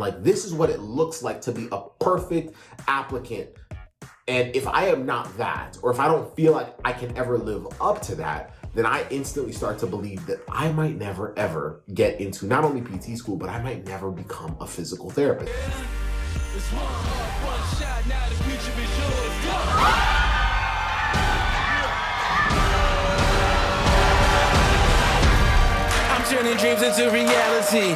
Like, this is what it looks like to be a perfect applicant. And if I am not that, or if I don't feel like I can ever live up to that, then I instantly start to believe that I might never ever get into not only PT school, but I might never become a physical therapist. It's one shot, now the future is yours. Turning dreams into reality.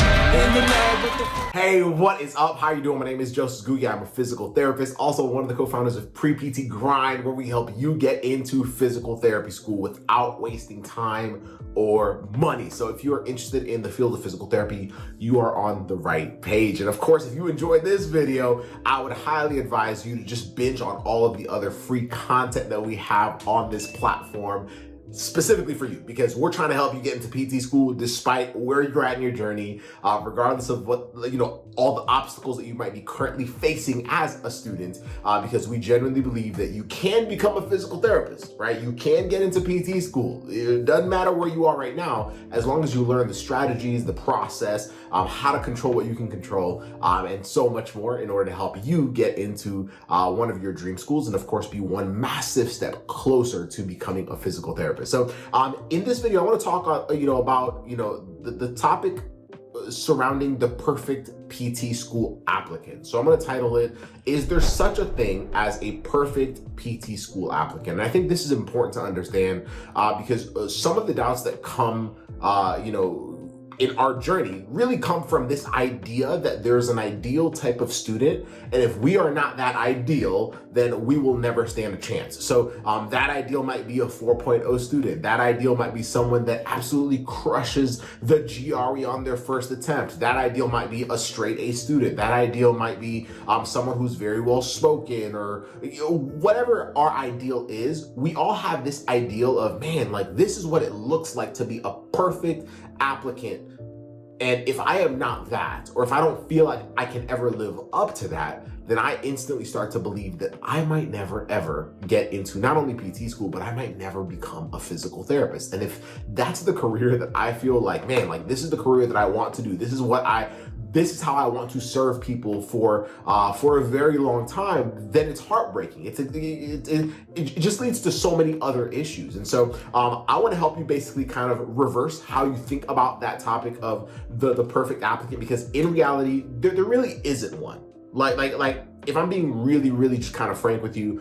Hey, what is up? How you doing? My name is Joseph Ngugi. I'm a physical therapist, also one of the co-founders of Pre-PT Grind, where we help you get into physical therapy school without wasting time or money. So if you're interested in the field of physical therapy, you are on the right page. And of course, if you enjoyed this video, I would highly advise you to just binge on all of the other free content that we have on this platform, specifically for you, because we're trying to help you get into PT school despite where you're at in your journey, regardless of what, all the obstacles that you might be currently facing as a student, because we genuinely believe that you can become a physical therapist, right? You can get into PT school. It doesn't matter where you are right now, as long as you learn the strategies, the process, how to control what you can control, and so much more in order to help you get into one of your dream schools, and of course be one massive step closer to becoming a physical therapist. So in this video, I want to talk about the topic surrounding the perfect PT school applicant. So I'm going to title it, "Is there such a thing as a perfect PT school applicant?" And I think this is important to understand because some of the doubts that come in our journey really come from this idea that there's an ideal type of student, and if we are not that ideal, then we will never stand a chance. So that ideal might be a 4.0 student. That ideal might be someone that absolutely crushes the GRE on their first attempt. That ideal might be a straight A student. That ideal might be someone who's very well spoken, or whatever our ideal is. We all have this ideal of, man, like, this is what it looks like to be a perfect applicant. And if I am not that, or if I don't feel like I can ever live up to that, then I instantly start to believe that I might never ever get into not only PT school, but I might never become a physical therapist. And if that's the career that I feel like, man, like, this is the career that I want to do, this is how I want to serve people for a very long time, then it's heartbreaking. It just leads to so many other issues. And so I want to help you basically kind of reverse how you think about that topic of the perfect applicant, because in reality, there really isn't one. Like, if I'm being really just kind of frank with you,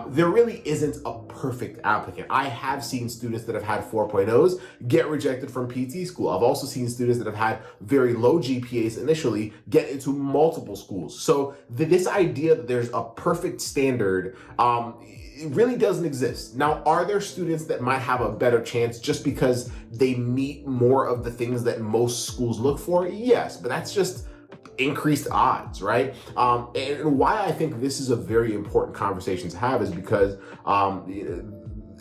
there really isn't a perfect applicant. I have seen students that have had 4.0s get rejected from PT school. I've also seen students that have had very low GPAs initially get into multiple schools. So this idea that there's a perfect standard, it really doesn't exist. Now, are there students that might have a better chance just because they meet more of the things that most schools look for? Yes, but that's just increased odds, right? And why I think this is a very important conversation to have is because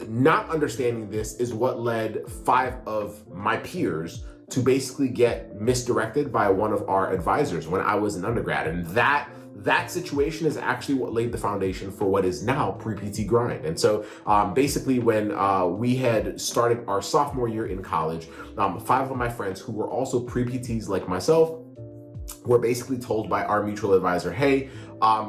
not understanding this is what led 5 of my peers to basically get misdirected by one of our advisors when I was an undergrad. And that situation is actually what laid the foundation for what is now Pre-PT Grind. And so basically when we had started our sophomore year in college, 5 of my friends who were also pre-PTs like myself were basically told by our mutual advisor, hey,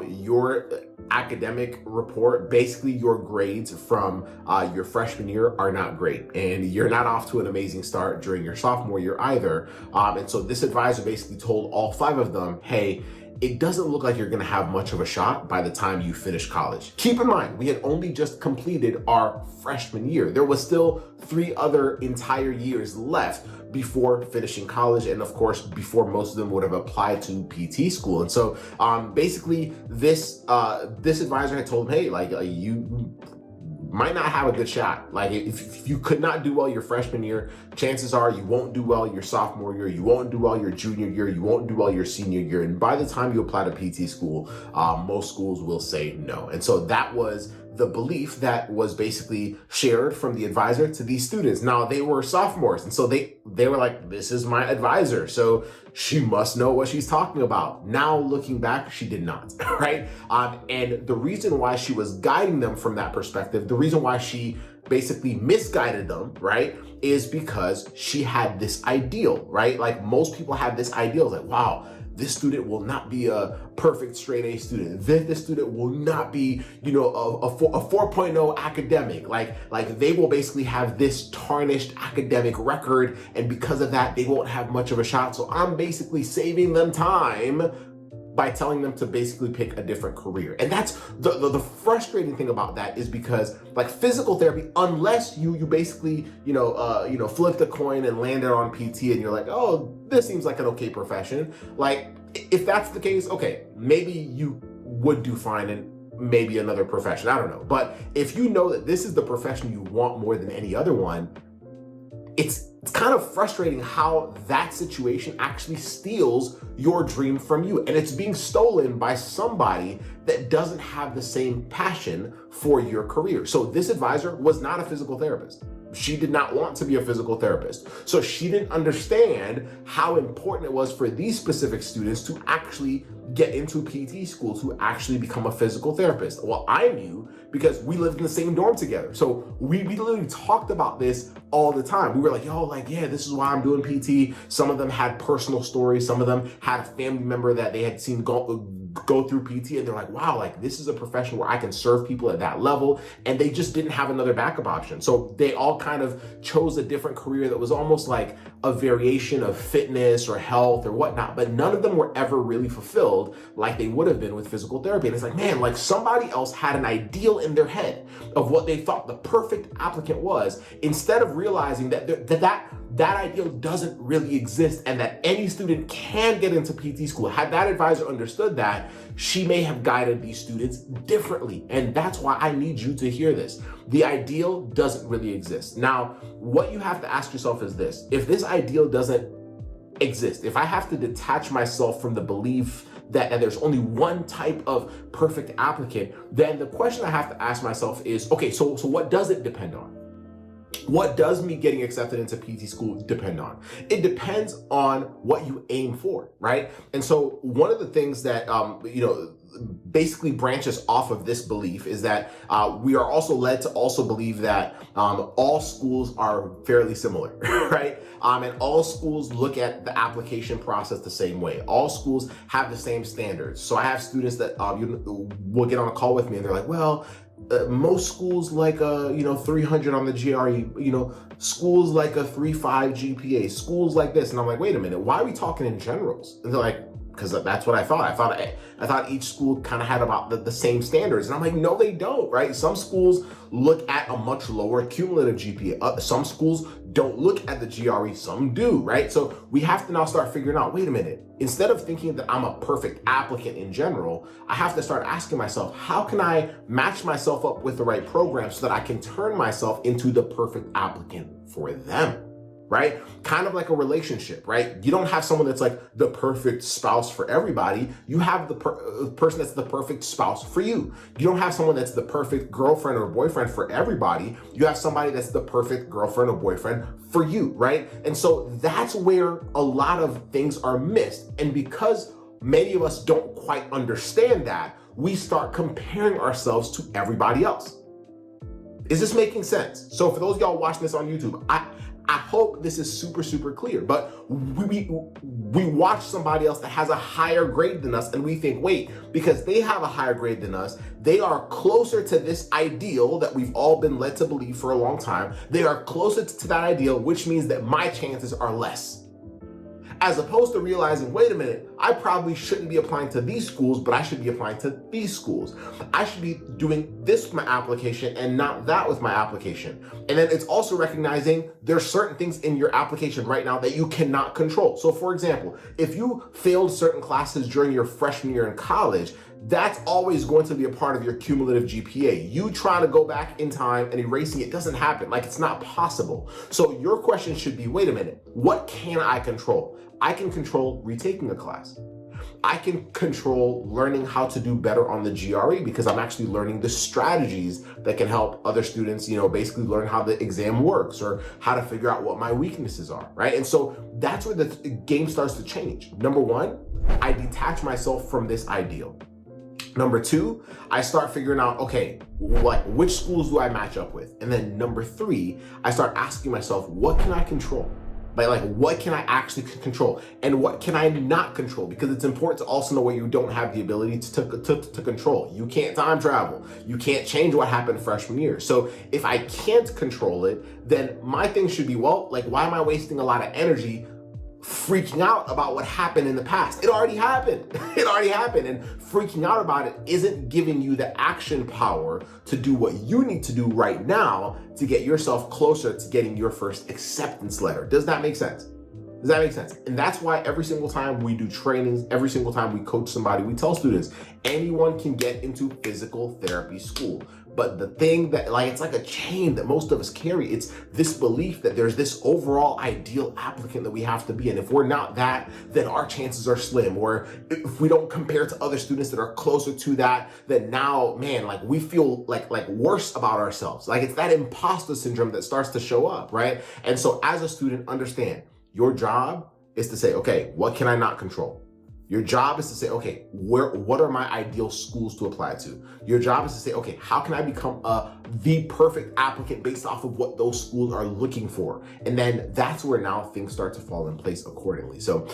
your academic report, basically your grades from your freshman year are not great, and you're not off to an amazing start during your sophomore year either. And so this advisor basically told all 5 of them, hey, it doesn't look like you're gonna have much of a shot by the time you finish college. Keep in mind, we had only just completed our freshman year. There was still 3 other entire years left before finishing college, and of course, before most of them would have applied to PT school. And so basically this advisor had told him, hey, like, you might not have a good shot. Like, if you could not do well your freshman year, chances are you won't do well your sophomore year, you won't do well your junior year, you won't do well your senior year. And by the time you apply to PT school, most schools will say no. And so that was the belief that was basically shared from the advisor to these students. Now, they were sophomores, and so they were like, this is my advisor, so she must know what she's talking about. Now, looking back, she did not, right? And the reason why she was guiding them from that perspective, the reason why she basically misguided them, right, is because she had this ideal, right? Like, most people have this ideal, like, wow, this student will not be a perfect straight A student. This student will not be, a 4.0 academic. Like they will basically have this tarnished academic record, and because of that, they won't have much of a shot. So I'm basically saving them time by telling them to basically pick a different career. And that's the frustrating thing about that, is because like physical therapy, unless you basically, flipped a coin and landed on PT and you're like, oh, this seems like an okay profession. Like if that's the case, okay, maybe you would do fine in maybe another profession. I don't know. But if you know that this is the profession you want more than any other one, it's kind of frustrating how that situation actually steals your dream from you. And it's being stolen by somebody that doesn't have the same passion for your career. So this advisor was not a physical therapist. She did not want to be a physical therapist. So she didn't understand how important it was for these specific students to actually get into PT school, to actually become a physical therapist. Well, I knew because we lived in the same dorm together. So we literally talked about this all the time. We were like, yeah, this is why I'm doing PT. Some of them had personal stories. Some of them had a family member that they had seen go through PT, and they're like, wow, like this is a profession where I can serve people at that level. And they just didn't have another backup option. So they all kind of chose a different career that was almost like a variation of fitness or health or whatnot, but none of them were ever really fulfilled like they would have been with physical therapy. And it's like, man, like somebody else had an ideal in their head of what they thought the perfect applicant was, instead of realizing that ideal doesn't really exist and that any student can get into PT school. Had that advisor understood that, she may have guided these students differently. And that's why I need you to hear this. The ideal doesn't really exist. Now, what you have to ask yourself is this: if this ideal doesn't exist, if I have to detach myself from the belief that there's only one type of perfect applicant, then the question I have to ask myself is, okay, so what does it depend on? What does me getting accepted into PT school depend on? It depends on what you aim for, right? And so one of the things that, basically branches off of this belief is that we are also led to also believe that all schools are fairly similar, right? And all schools look at the application process the same way. All schools have the same standards. So I have students that will get on a call with me and they're like, well, most schools like a 300 on the GRE, schools like a 3.5 GPA, schools like this. And I'm like, wait a minute, why are we talking in generals? And they're like, because that's what I thought. I thought each school kind of had about the same standards. And I'm like, no, they don't, right? Some schools look at a much lower cumulative GPA. Some schools don't look at the GRE, some do, right? So we have to now start figuring out, wait a minute, instead of thinking that I'm a perfect applicant in general, I have to start asking myself, how can I match myself up with the right program so that I can turn myself into the perfect applicant for them? Right? Kind of like a relationship, right? You don't have someone that's like the perfect spouse for everybody. You have the person that's the perfect spouse for you. You don't have someone that's the perfect girlfriend or boyfriend for everybody. You have somebody that's the perfect girlfriend or boyfriend for you, right? And so that's where a lot of things are missed. And because many of us don't quite understand that, we start comparing ourselves to everybody else. Is this making sense? So for those of y'all watching this on YouTube, I hope this is super, super clear, but we watch somebody else that has a higher grade than us and we think, wait, because they have a higher grade than us, they are closer to this ideal that we've all been led to believe for a long time. They are closer to that ideal, which means that my chances are less. As opposed to realizing, wait a minute, I probably shouldn't be applying to these schools, but I should be applying to these schools. I should be doing this with my application and not that with my application. And then it's also recognizing there's certain things in your application right now that you cannot control. So for example, if you failed certain classes during your freshman year in college, that's always going to be a part of your cumulative GPA. You trying to go back in time and erasing it doesn't happen. Like, it's not possible. So your question should be, wait a minute, what can I control? I can control retaking a class. I can control learning how to do better on the GRE because I'm actually learning the strategies that can help other students, basically learn how the exam works or how to figure out what my weaknesses are, right? And so that's where the game starts to change. Number one, I detach myself from this ideal. Number two, I start figuring out, okay, like which schools do I match up with? And then number three, I start asking myself, what can I control? But like, what can I actually control and what can I not control? Because it's important to also know what you don't have the ability to control. You can't time travel. You can't change what happened freshman year. So if I can't control it, then my thing should be, well, like, why am I wasting a lot of energy freaking out about what happened in the past? It already happened. It already happened. And freaking out about it isn't giving you the action power to do what you need to do right now to get yourself closer to getting your first acceptance letter. Does that make sense? Does that make sense? And that's why every single time we do trainings, every single time we coach somebody, we tell students, anyone can get into physical therapy school. But the thing that, like, it's like a chain that most of us carry. It's this belief that there's this overall ideal applicant that we have to be. And if we're not that, then our chances are slim. Or if we don't compare to other students that are closer to that, then now, man, like, we feel like worse about ourselves. Like, it's that imposter syndrome that starts to show up, right? And so as a student, understand, your job is to say, okay, what can I not control? Your job is to say, okay, what are my ideal schools to apply to? Your job is to say, okay, how can I become the perfect applicant based off of what those schools are looking for? And then that's where now things start to fall in place accordingly. So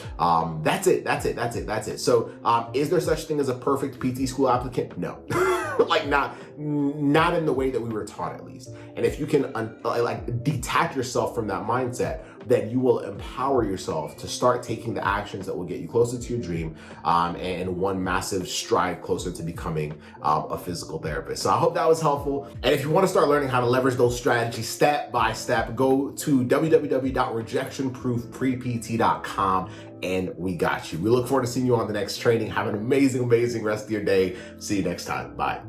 that's it. So is there such thing as a perfect PT school applicant? No. Like not in the way that we were taught, at least. And if you can like detach yourself from that mindset, then you will empower yourself to start taking the actions that will get you closer to your dream and one massive stride closer to becoming a physical therapist. So I hope that was helpful. And if you want to start learning how to leverage those strategies step by step, go to www.rejectionproofprept.com and we got you. We look forward to seeing you on the next training. Have an amazing rest of your day. See you next time. Bye.